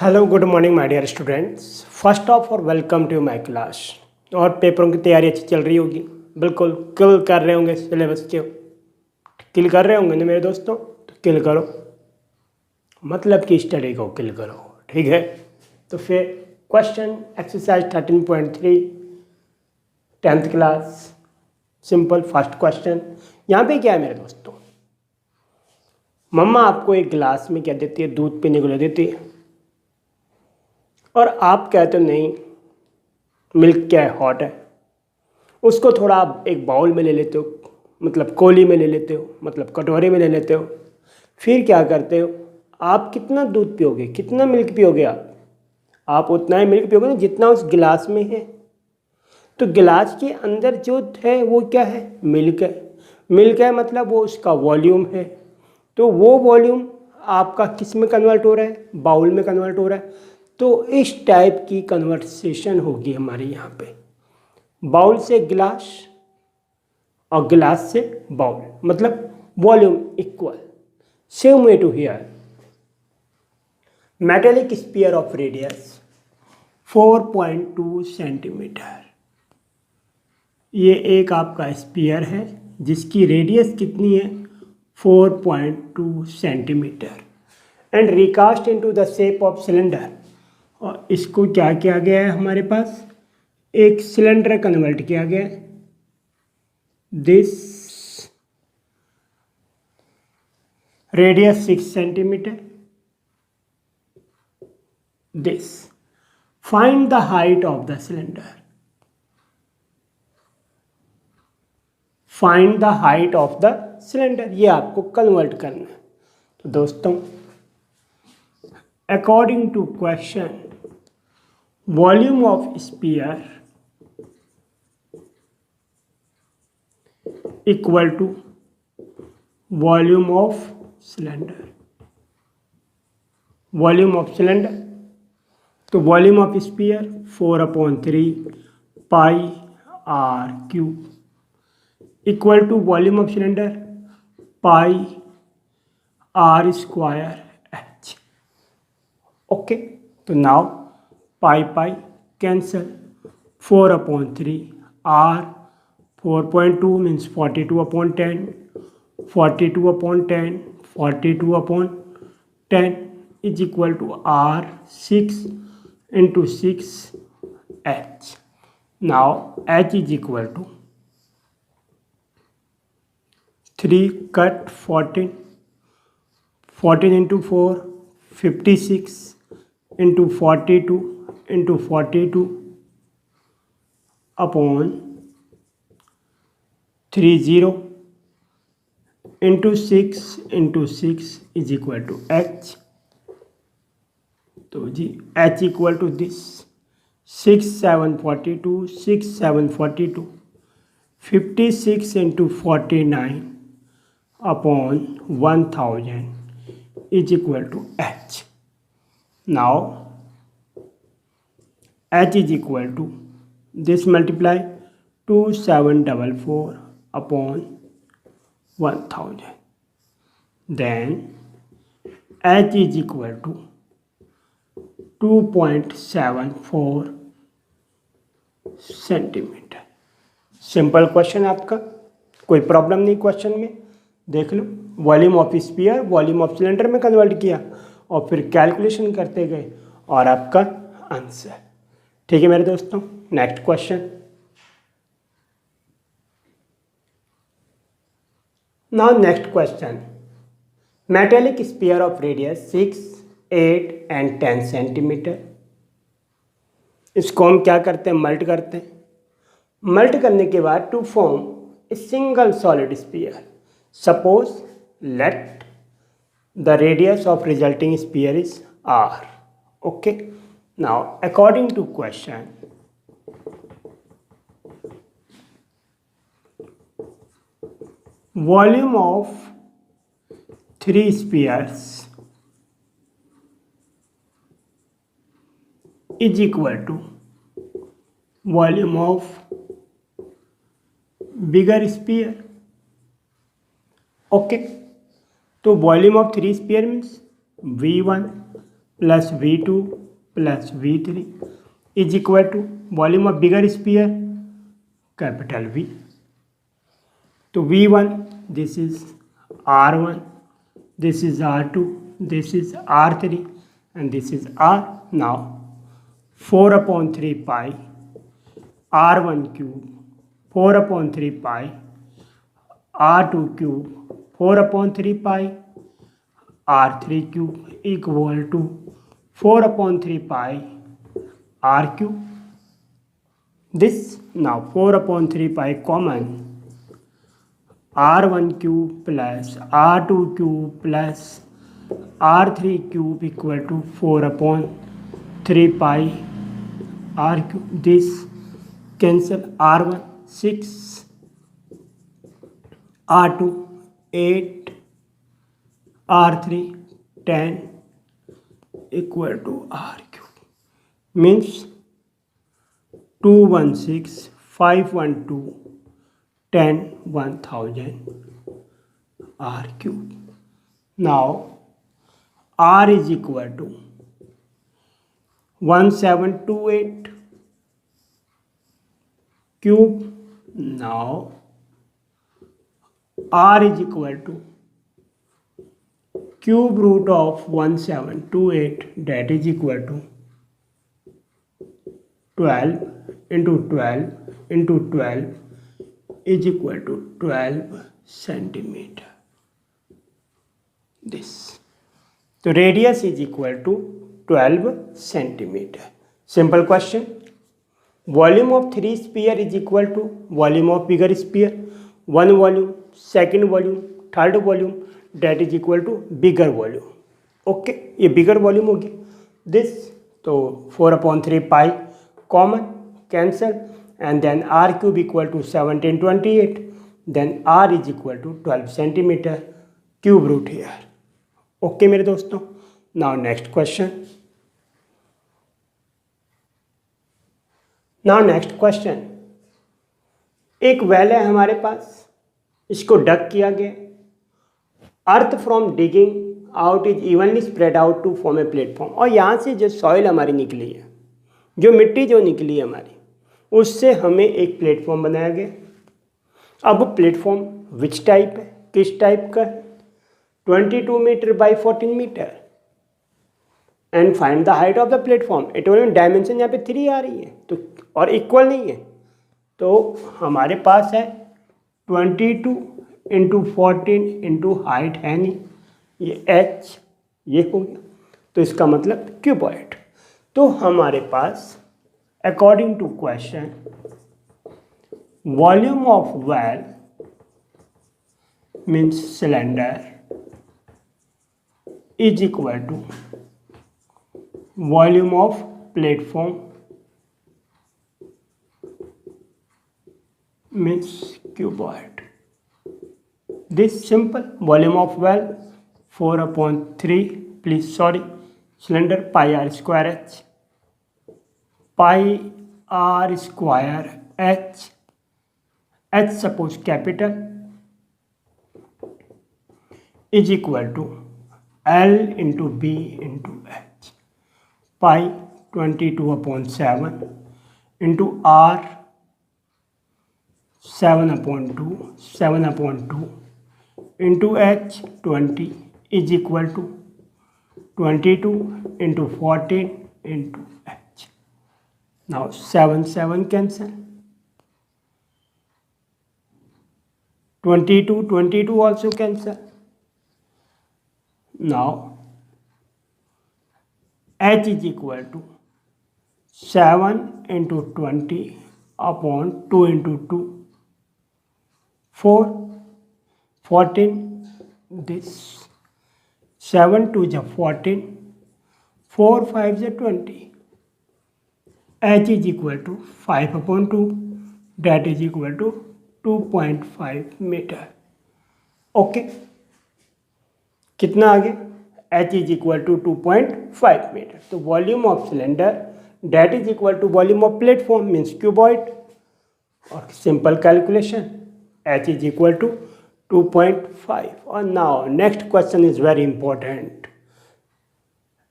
Hello good morning my dear students. First of all welcome to my class. और पेपरों की तैयारी अच्छी चल रही होगी, बिल्कुल किल कर रहे होंगे सिलेबस को, किल कर रहे होंगे ना मेरे दोस्तों। तो किल करो, मतलब कि स्टडी को किल करो, ठीक है। तो फिर question exercise 13.3 10th class simple first question. यहाँ पे क्या है मेरे दोस्तों, मम्मा आपको एक गिलास में क्या देती है, दूध पीने को ले देती है, और आप कहते हो नहीं मिल्क क्या है, हॉट है। उसको थोड़ा आप एक बाउल में ले लेते हो, मतलब कोली में ले लेते हो, मतलब कटोरे में ले लेते हो। फिर क्या करते हो, आप कितना दूध पियोगे, कितना मिल्क पियोगे आप उतना ही मिल्क पियोगे ना जितना उस गिलास में है। तो गिलास के अंदर जो है वो क्या है, मिल्क है। मिल्क है मतलब वो उसका वॉल्यूम है। तो वो वॉल्यूम आपका किस में कन्वर्ट हो रहा है, बाउल में कन्वर्ट हो रहा है। तो इस टाइप की कन्वर्सेशन होगी हमारी यहाँ पे, बाउल से गिलास और गिलास से बाउल, मतलब volume equal. Same way to here, metallic sphere of radius 4.2 centimetre. ये एक आपका स्पीयर है जिसकी रेडियस कितनी है, 4.2 centimetre, and recast into the shape of cylinder. और इसको क्या किया गया है, हमारे पास एक सिलेंडर कन्वर्ट किया गया है। This radius 6 centimetre, this find the height of the cylinder, find the height of the cylinder, ये आपको कन्वर्ट करना है। तो दोस्तों according to question, volume of sphere equal to volume of cylinder, volume of cylinder. तो volume of sphere 4/3 pi R cube equal to volume of cylinder pi are square H. Okay, तो now pi pi cancel, 4/3 R 4.2 means 42/10, 42/10, 42/10 is equal to R 6 into 6 H. Now H is equal to 3 cut 14, 14 into 4 56 into 42 into 42 upon 30 into 6 is equal to H. तो जी H equal to this 6/7 42, 6/7 42, 56 into 49 upon 1000 is equal to h. Now h is equal to this, multiply 2744 upon 1000, then h is equal to 2.74 centimetre. Simple question आपका, कोई problem नहीं question में। देख लो, volume of sphere volume of cylinder में convert किया और फिर कैलकुलेशन करते गए और आपका आंसर। ठीक है मेरे दोस्तों, next question. Now next question, metallic sphere of radius 6, 8 and 10 centimetre. इसको हम क्या करते हैं, मल्ट करते हैं। मल्ट करने के बाद to form a single solid sphere, suppose let the radius of resulting sphere is r. Okay, now according to question, volume of 3 spheres is equal to volume of bigger sphere. Okay, तो volume of 3 sphere means V1 plus V2 plus V3 is equal to volume of bigger sphere capital V. तो V1 this is R1, this is R2, this is R3 and this is R. Now 4/3 pi R1 cube, 4/3 pi R2 cube, 4/3 pi R3 cube equal to 4/3 pi R cube. This now 4/3 pi common, R1 cube plus R2 cube plus R3 cube equal to 4/3 pi R cube. This cancel, R1 6, R2 8, R3 10 equal to R cube. Means 216, 512, 10, 1000 R cube. Now R is equal to 1728 cube. Now R is equal to cube root of 1728, that is equal to 12 into 12 into 12 is equal to 12 centimeter. This. So radius is equal to 12 centimeter. Simple question. Volume of three sphere is equal to volume of bigger sphere. One volume, second volume, third volume, that is equal to bigger volume. Okay, ये bigger volume होगी. This तो 4/3 pi common, cancel, and then R cube equal to 1728. Then R is equal to 12 centimeter, cube root here. Okay मेरे दोस्तों. Now next question. Now next question. एक well है हमारे पास, इसको डग किया गया. Earth from digging out is evenly spread out to form a platform. और यहाँ से जो सॉइल हमारी निकली है, जो मिट्टी जो निकली है हमारी, उससे हमें एक प्लेटफॉर्म बनाया गया. अब वो प्लेटफॉर्म विच टाइप है, किस टाइप का है? 22 metre by 14 metre. And find the height of the platform. It dimension यहाँ पे 3 आ रही है, तो और इक्वल नहीं है, तो हमारे पास है 22 इंटू 14 इंटू हाइट है नहीं, ये h ये हो गया, तो इसका मतलब क्यूबॉइड. तो हमारे पास according to question volume of well means cylinder is equal to volume of platform means cuboid. This simple. Volume of well 4/3, please sorry, cylinder pi r square h, pi r square h, h suppose capital, is equal to L into B into H. Pi 22/7 into R 7/2 into H 20 is equal to 22 into 14 into H. Now 7 cancel. 22 also cancel. Now H is equal to 7 into 20 upon 2 into 2. 4, 14, this 7 2 is 14, 4 5 is 20. H is equal to 5/2, that is equal to 2.5 metre. Okay, कितना आ गया? H is equal to 2.5 metre. तो volume of cylinder that is equal to volume of platform means cuboid. और simple calculation H is equal to 2.5. And now next question is very important.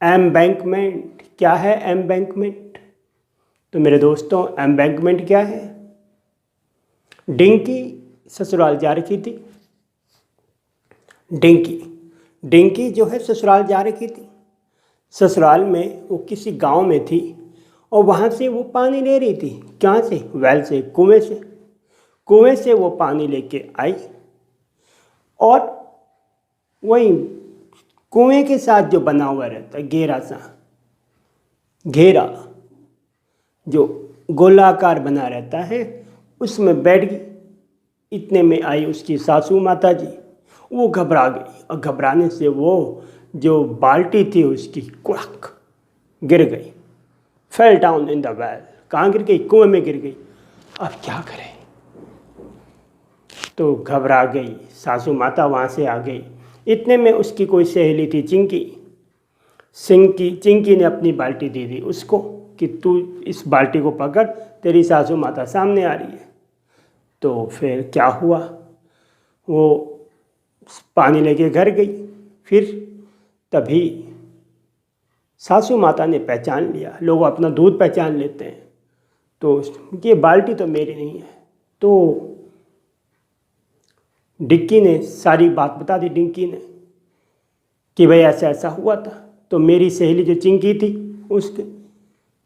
Embankment. क्या है embankment? तो मेरे दोस्तों embankment क्या है? Dinky ससुराल जा रखी थी। डिंकी जो है ससुराल जा रखी थी। ससुराल में वो किसी गांव में थी और वहाँ से वो पानी ले रही थी। कहाँ से? वेल से, कुएं से। कुएं से वो पानी लेके आई और वही कुएं के साथ जो बना हुआ रहता है घेरा जो गोलाकार बना रहता है, उसमें बैठ गई। इतने में आई उसकी सासू माता जी। वो घबरा गई और घबराने से वो जो बाल्टी थी उसकी कुड़क गिर गई। Fell down in the well. कहाँ गिर गई? कुएं में गिर गई। अब क्या करें? तो घबरा गई सासू माता, वहाँ से आ गई। इतने में उसकी कोई सहेली थी चिंकी ने अपनी बाल्टी दे दी उसको कि तू इस बाल्टी को पकड़, तेरी सासू माता सामने आ रही है। तो फिर क्या हुआ, वो पानी लेके घर गई। फिर तभी सासू माता ने पहचान लिया, लोग अपना दूध पहचान लेते हैं, तो ये बाल्टी तो मेरी नहीं है। तो डिक्की ने सारी बात बता दी डिंकी ने कि भाई ऐसा ऐसा हुआ था। तो मेरी सहेली जो चिंकी थी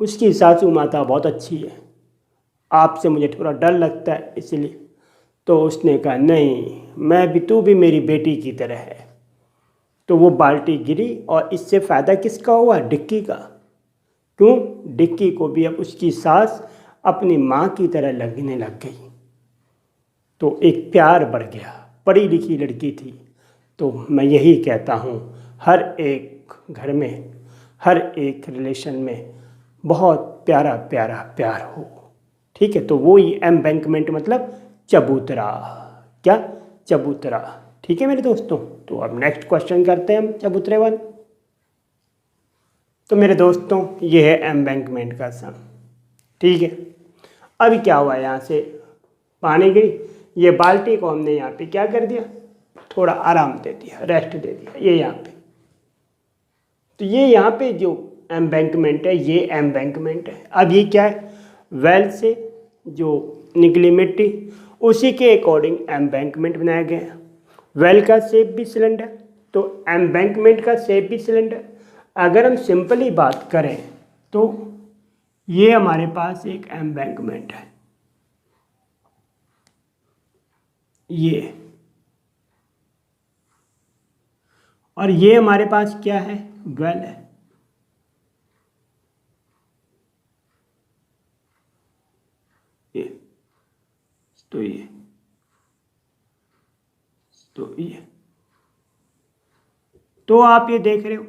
उसकी सासू माता बहुत अच्छी है, आपसे मुझे थोड़ा डर लगता है इसलिए। तो उसने कहा नहीं, मैं भी, तू भी मेरी बेटी की तरह है। तो वो बाल्टी गिरी और इससे फ़ायदा किसका हुआ? डिक्की का। क्यों? डिक्की को भी अब उसकी सास अपनी माँ की तरह लगने लग गई। तो एक प्यार बढ़ गया। पढ़ी लिखी लड़की थी। तो मैं यही कहता हूँ, हर एक घर में, हर एक रिलेशन में बहुत प्यारा प्यारा प्यार हो। ठीक है? तो वो ही एम्बैंकमेंट मतलब चबूतरा। क्या? चबूतरा। ठीक है मेरे दोस्तों? तो अब नेक्स्ट क्वेश्चन करते हैं हम चबूतरे वाले। तो मेरे दोस्तों ये है एम्बैंकमेंट का सम। ठीक है? अभी क्या हुआ, यहाँ से पानी गई, ये बाल्टी को हमने यहाँ पे क्या कर दिया, थोड़ा आराम दे दिया, रेस्ट दे दिया, ये यहाँ पे। तो ये यहाँ पे जो एम्बैंकमेंट है, ये एम्बैंकमेंट है। अब ये क्या है? वेल से जो निकली मिट्टी, उसी के अकॉर्डिंग एम्बैंकमेंट बनाया गया है। वेल का शेप भी सिलेंडर, तो एम्बैंकमेंट का शेप भी सिलेंडर। अगर हम सिंपली बात करें तो ये हमारे पास एक एम्बैंकमेंट है, ये, और ये हमारे पास क्या है? वेल है। ये तो ये तो ये तो आप ये देख रहे हो,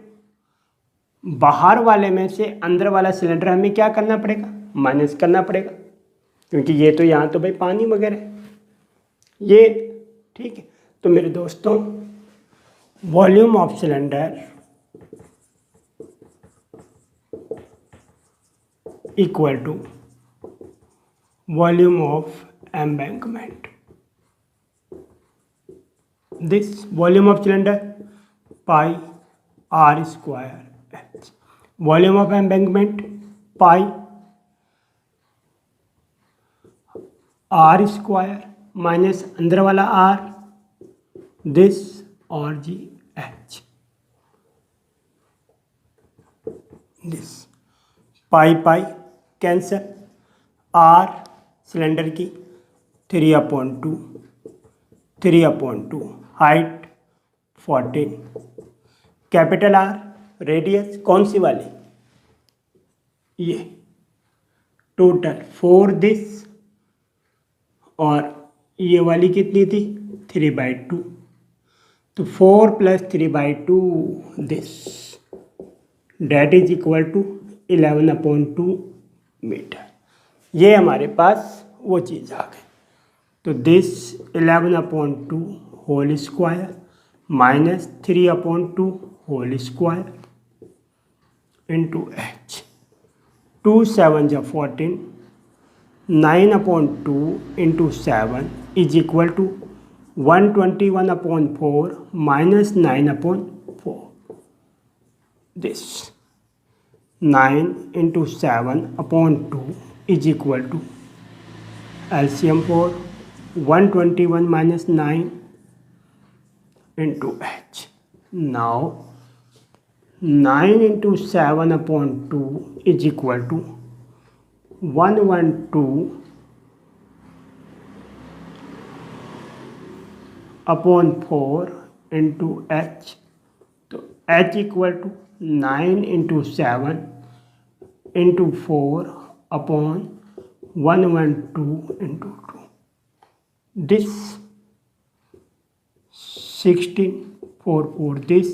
बाहर वाले में से अंदर वाला सिलेंडर हमें क्या करना पड़ेगा? माइनस करना पड़ेगा, क्योंकि ये तो यहाँ तो भाई पानी वगैरह है ये। ठीक है? तो मेरे दोस्तों volume of cylinder equal to volume of embankment. This volume of cylinder pi are square h. Volume of embankment pi are square minus अंदर वाला आर, दिस और g h. This pi pi cancel, r cylinder की 3/2 height 14, capital R radius कौन सी वाली? ये total 4 this, और ये वाली कितनी थी? 3/2। तो 4 + 3/2 this, that is equal to 11/2 metre. ये हमारे पास वो चीज़ आ गई। तो this 11/2 whole square minus 3/2 whole square into h. 2 7 जा 14, 9/2 into 7 is equal to 121/4 minus 9/4। This 9 into 7/2 is equal to LCM for 121 minus 9 into H. Now 9 into 7/2 is equal to 112/4 into H. तो H equal to 9 into 7 into 4/112 into 2. This 16 4 4 this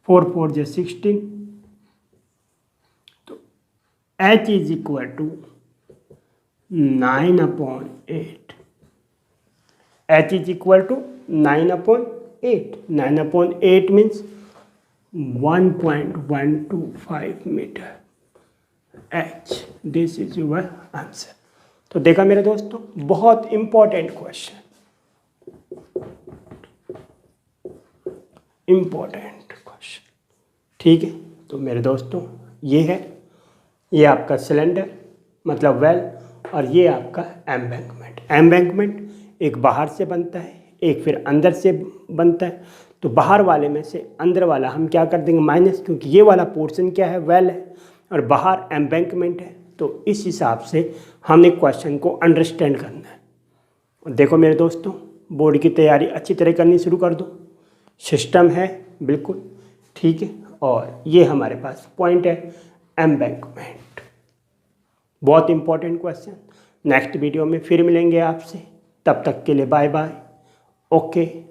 4 4 is 16. तो H is equal to 9/8. H is equal to 9/8. 9/8 means 1.125 meter. H. This is your answer. तो देखा मेरे दोस्तों, बहुत important question, important question. ठीक है, तो मेरे दोस्तों ये है, ये आपका सिलेंडर मतलब वेल, और ये आपका एम्बैंकमेंट। एम्बैंकमेंट एक बाहर से बनता है, एक फिर अंदर से बनता है। तो बाहर वाले में से अंदर वाला हम क्या कर देंगे माइनस, क्योंकि ये वाला पोर्शन क्या है, वेल है, और बाहर एम्बैंकमेंट है। तो इस हिसाब से हमने क्वेश्चन को अंडरस्टैंड करना है। और देखो मेरे दोस्तों, बोर्ड की तैयारी अच्छी तरह करनी शुरू कर दो। सिस्टम है बिल्कुल ठीक है, और ये हमारे पास पॉइंट है एम्बैंकमेंट। बहुत इंपॉर्टेंट क्वेश्चन। नेक्स्ट वीडियो में फिर मिलेंगे आपसे, तब तक के लिए बाय बाय। ओके।